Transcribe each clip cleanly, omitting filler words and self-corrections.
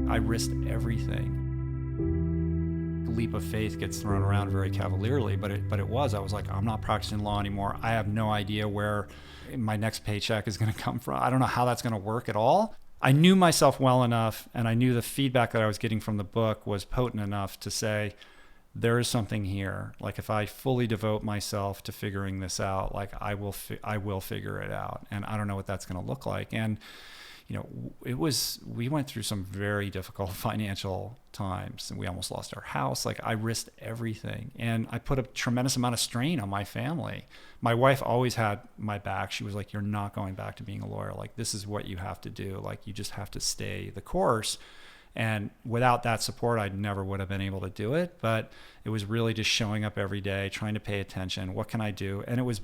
I risked everything. Leap of faith gets thrown around very cavalierly, but it was. I was like, I'm not practicing law anymore. I have no idea where my next paycheck is going to come from. I don't know how that's going to work at all. I knew myself well enough, and I knew the feedback that I was getting from the book was potent enough to say, there is something here. Like, if I fully devote myself to figuring this out, like I will figure it out. And I don't know what that's going to look like. And we went through some very difficult financial times, and we almost lost our house. Like, I risked everything, and I put a tremendous amount of strain on my family. My wife always had my back. She was like, you're not going back to being a lawyer. Like, this is what you have to do. Like, you just have to stay the course. And without that support, I never would have been able to do it. But it was really just showing up every day, trying to pay attention. What can I do? And it was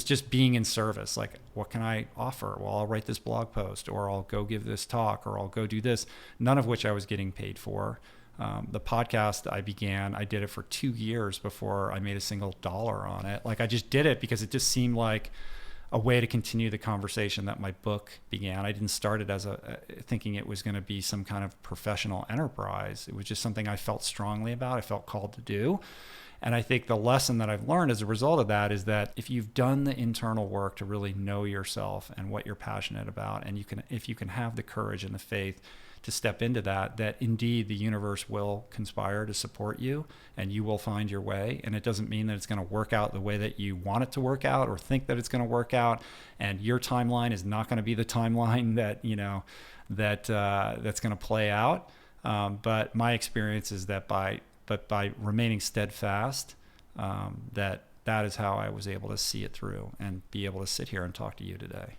just being in service. Like, what can I offer? Well, I'll write this blog post, or I'll go give this talk, or I'll go do this, none of which I was getting paid for. The podcast I did it for 2 years before I made a single dollar on it. Like, I just did it because it just seemed like a way to continue the conversation that my book began. I didn't start it as thinking it was going to be some kind of professional enterprise. It was just something I felt strongly about. I felt called to do. And I think the lesson that I've learned as a result of that is that if you've done the internal work to really know yourself and what you're passionate about, and if you can have the courage and the faith to step into that indeed the universe will conspire to support you, and you will find your way. And it doesn't mean that it's going to work out the way that you want it to work out or think that it's going to work out. And your timeline is not going to be the timeline that's going to play out. But my experience is that by remaining steadfast, that is how I was able to see it through and be able to sit here and talk to you today.